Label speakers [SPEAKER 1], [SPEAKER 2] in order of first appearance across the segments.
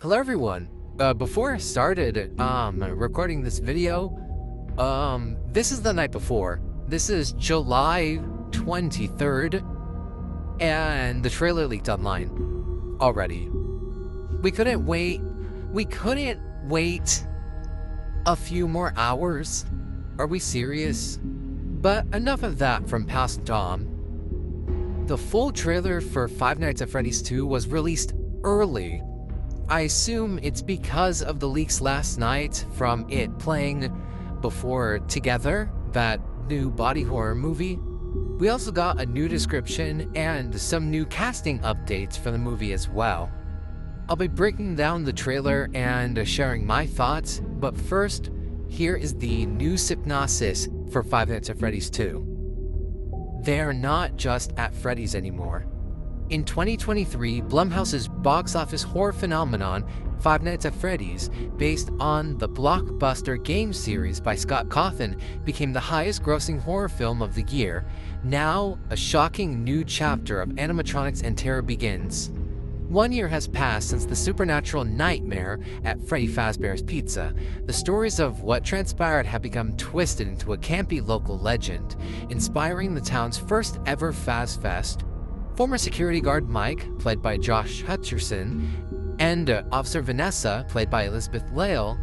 [SPEAKER 1] Hello everyone. Before I started recording this video, this is the night before. This is July 23rd, and the trailer leaked online already. We couldn't wait a few more hours. Are we serious? But enough of that from past Dom. The full trailer for Five Nights at Freddy's 2 was released early. I assume it's because of the leaks last night from it playing before Together, that new body horror movie. We also got a new description and some new casting updates for the movie as well. I'll be breaking down the trailer and sharing my thoughts, but first, here is the new synopsis for Five Nights at Freddy's 2. They're not just at Freddy's anymore. In 2023, Blumhouse's box office horror phenomenon, Five Nights at Freddy's, based on the blockbuster game series by Scott Cawthon, became the highest-grossing horror film of the year. Now, a shocking new chapter of animatronics and terror begins. 1 year has passed since the supernatural nightmare at Freddy Fazbear's Pizza. The stories of what transpired have become twisted into a campy local legend, inspiring the town's first ever Fazfest. Former security guard Mike, played by Josh Hutcherson, and Officer Vanessa, played by Elizabeth Lail,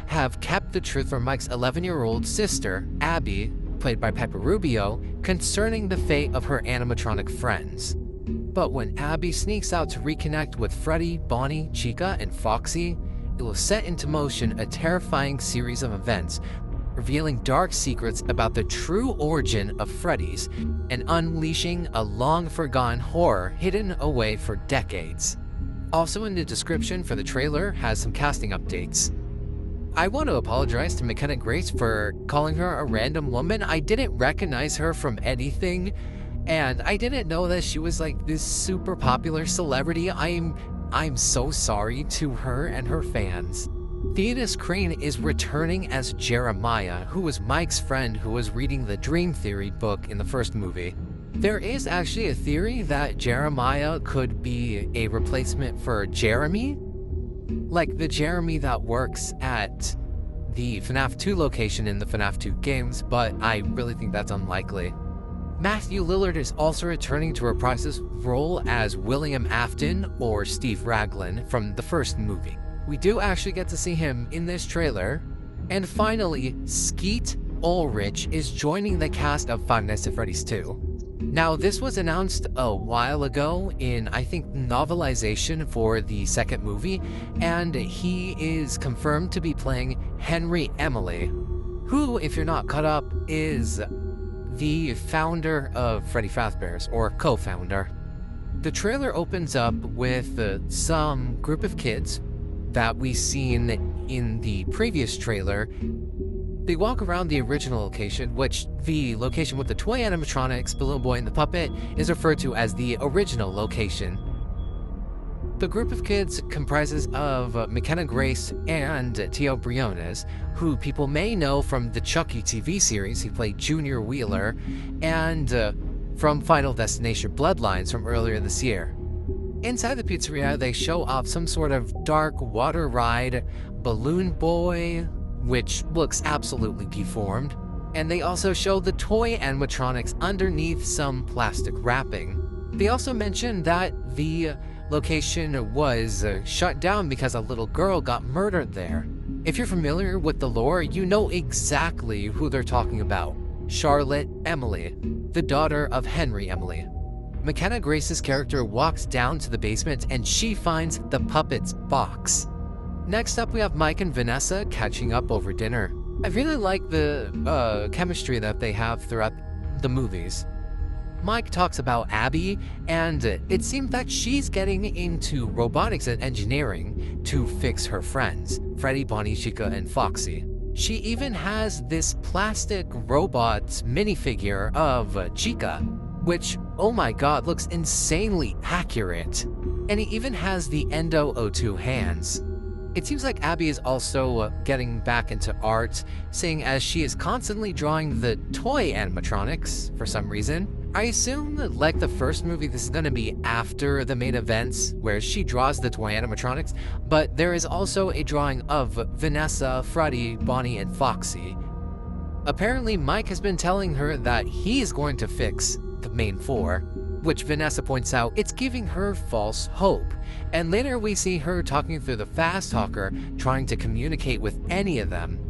[SPEAKER 1] have kept the truth from Mike's 11-year-old sister, Abby, played by Rubio, concerning the fate of her animatronic friends. But when Abby sneaks out to reconnect with Freddy, Bonnie, Chica, and Foxy, it will set into motion a terrifying series of events, revealing dark secrets about the true origin of Freddy's and unleashing a long-forgotten horror hidden away for decades. Also in the description for the trailer has some casting updates. I want to apologize to McKenna Grace for calling her a random woman. I didn't recognize her from anything, and I didn't know that she was like this super popular celebrity. I'm so sorry to her and her fans. Theodis Crane is returning as Jeremiah, who was Mike's friend who was reading the Dream Theory book in the first movie. There is actually a theory that Jeremiah could be a replacement for Jeremy, like the Jeremy that works at the FNAF 2 location in the FNAF 2 games, but I really think that's unlikely. Matthew Lillard is also returning to reprise his role as William Afton, or Steve Raglan, from the first movie. We do actually get to see him in this trailer. And finally, Skeet Ulrich is joining the cast of Five Nights at Freddy's 2. Now, this was announced a while ago in, I think, novelization for the second movie, and he is confirmed to be playing Henry Emily, who, if you're not caught up, is the founder of Freddy Fazbear's, or co-founder. The trailer opens up with some group of kids that we've seen in the previous trailer. They walk around the original location, which the location with the toy animatronics, Balloon Boy, and the puppet is referred to as the original location. The group of kids comprises of McKenna Grace and Tio Briones, who people may know from the Chucky TV series. He played Junior Wheeler, and from Final Destination Bloodlines from earlier this year. Inside the pizzeria, they show off some sort of dark water ride, Balloon Boy, which looks absolutely deformed, and they also show the toy animatronics underneath some plastic wrapping. They also mentioned that the location was shut down because a little girl got murdered there. If you're familiar with the lore, you know exactly who they're talking about. Charlotte Emily, the daughter of Henry Emily. McKenna Grace's character walks down to the basement and she finds the puppet's box. Next up, we have Mike and Vanessa catching up over dinner. I really like the chemistry that they have throughout the movies. Mike talks about Abby, and it seems that she's getting into robotics and engineering to fix her friends, Freddy, Bonnie, Chica, and Foxy. She even has this plastic robot minifigure of Chica, which, oh my god, looks insanely accurate. And he even has the Endo O2 hands. It seems like Abby is also getting back into art, seeing as she is constantly drawing the toy animatronics for some reason. I assume, like the first movie, this is gonna be after the main events, where she draws the toy animatronics, but there is also a drawing of Vanessa, Freddy, Bonnie, and Foxy. Apparently, Mike has been telling her that he is going to fix the main four, which Vanessa points out it's giving her false hope. And later we see her talking through the Fast Talker, trying to communicate with any of them.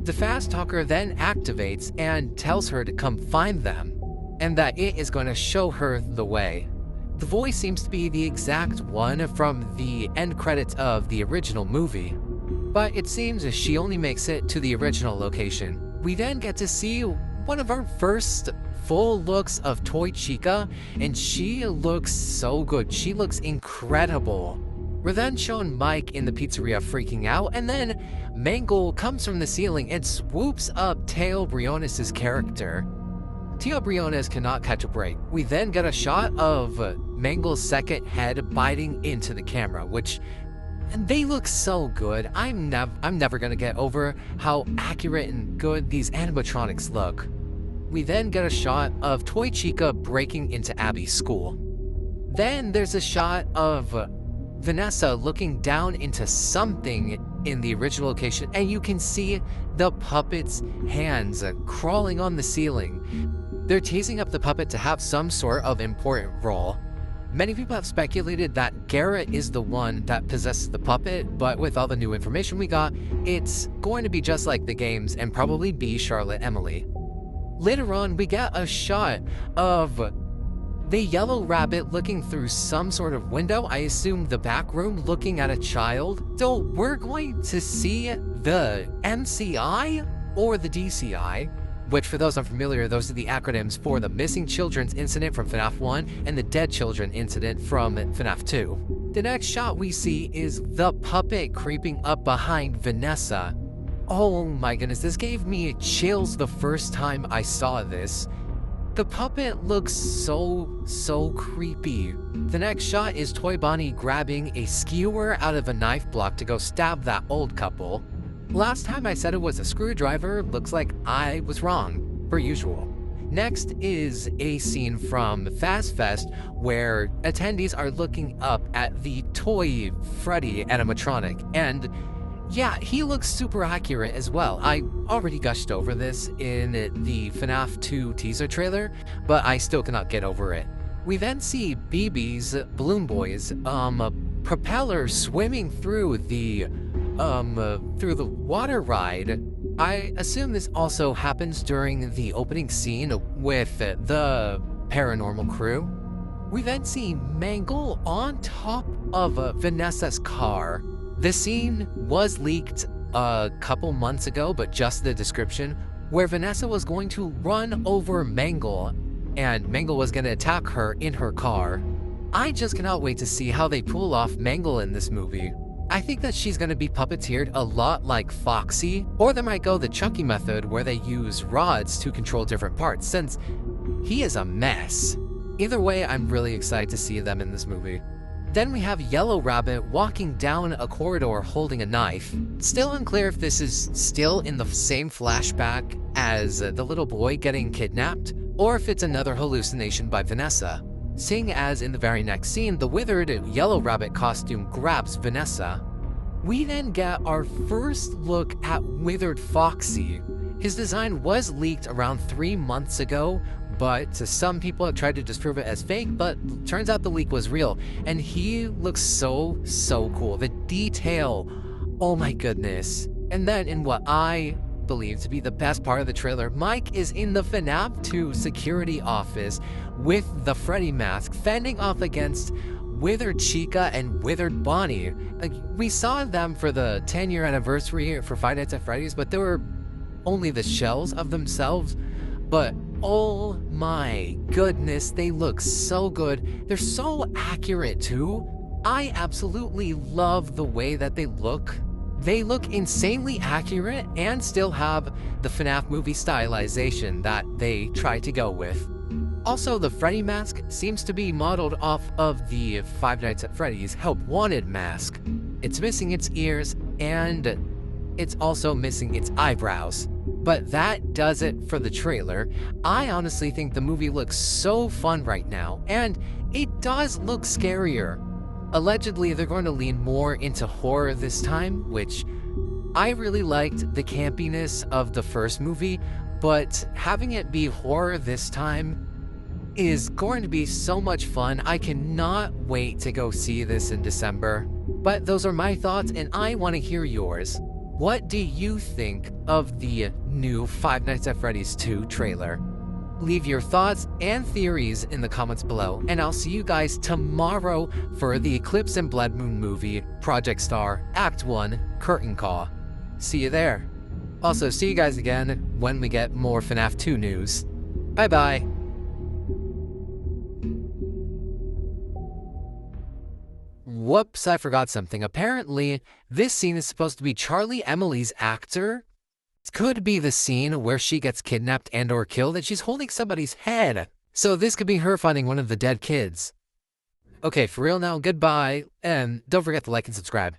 [SPEAKER 1] The Fast Talker then activates and tells her to come find them, and that it is going to show her the way. The voice seems to be the exact one from the end credits of the original movie, but it seems she only makes it to the original location. We then get to see one of our first full looks of Toy Chica, and she looks so good. She looks incredible. We're then shown Mike in the pizzeria freaking out, and then Mangle comes from the ceiling and swoops up Teo Briones' character. Teo Briones cannot catch a break. We then get a shot of Mangle's second head biting into the camera, which they look so good. I'm never gonna get over how accurate and good these animatronics look. We then get a shot of Toy Chica breaking into Abby's school. Then there's a shot of Vanessa looking down into something in the original location, and you can see the puppet's hands crawling on the ceiling. They're teasing up the puppet to have some sort of important role. Many people have speculated that Garrett is the one that possesses the puppet, but with all the new information we got, it's going to be just like the games and probably be Charlotte Emily. Later on, we get a shot of the yellow rabbit looking through some sort of window, I assume the back room, looking at a child. So we're going to see the MCI or the DCI, which for those unfamiliar, those are the acronyms for the Missing Children's Incident from FNAF 1 and the Dead Children Incident from FNAF 2. The next shot we see is the puppet creeping up behind Vanessa. Oh my goodness, this gave me chills the first time I saw this. The puppet looks so creepy. The next shot is Toy Bonnie grabbing a skewer out of a knife block to go stab that old couple. Last time I said it was a screwdriver, looks like I was wrong, per usual. Next is a scene from Fazfest where attendees are looking up at the toy Freddy animatronic, and yeah, he looks super accurate as well. I already gushed over this in the FNAF 2 teaser trailer, but I still cannot get over it. We then see BB's Balloon Boy's propeller swimming through the water ride. I assume this also happens during the opening scene with the paranormal crew. We then see Mangle on top of Vanessa's car. The scene was leaked a couple months ago, but just the description, where Vanessa was going to run over Mangle, and Mangle was going to attack her in her car. I just cannot wait to see how they pull off Mangle in this movie. I think that she's going to be puppeteered a lot like Foxy, or they might go the Chucky method where they use rods to control different parts, since he is a mess. Either way, I'm really excited to see them in this movie. Then we have Yellow Rabbit walking down a corridor holding a knife. Still unclear if this is still in the same flashback as the little boy getting kidnapped, or if it's another hallucination by Vanessa. Seeing as in the very next scene, the withered Yellow Rabbit costume grabs Vanessa. We then get our first look at Withered Foxy. His design was leaked around 3 months ago, but some people have tried to disprove it as fake, but turns out the leak was real, and he looks so cool. The detail, oh my goodness. And then in what I believe to be the best part of the trailer, Mike is in the FNAF 2 security office with the Freddy mask, fending off against Withered Chica and Withered Bonnie. We saw them for the 10-year anniversary for Five Nights at Freddy's, but they were only the shells of themselves. But oh my goodness, they look so good. They're so accurate too. I absolutely love the way that they look. They look insanely accurate and still have the FNAF movie stylization that they try to go with. Also, the Freddy mask seems to be modeled off of the Five Nights at Freddy's Help Wanted mask. It's missing its ears and it's also missing its eyebrows. But that does it for the trailer. I honestly think the movie looks so fun right now, and it does look scarier. Allegedly, they're going to lean more into horror this time, which I really liked the campiness of the first movie, but having it be horror this time is going to be so much fun. I cannot wait to go see this in December. But those are my thoughts, and I want to hear yours. What do you think of the new Five Nights at Freddy's 2 trailer? Leave your thoughts and theories in the comments below, and I'll see you guys tomorrow for the Eclipse and Blood Moon movie, Project Star, Act 1, Curtain Call. See you there. Also, see you guys again when we get more FNAF 2 news. Bye-bye. Whoops, I forgot something. Apparently, this scene is supposed to be Charlie Emily's actor. It could be the scene where she gets kidnapped and or killed and she's holding somebody's head. So this could be her finding one of the dead kids. Okay, for real now, goodbye, and don't forget to like and subscribe.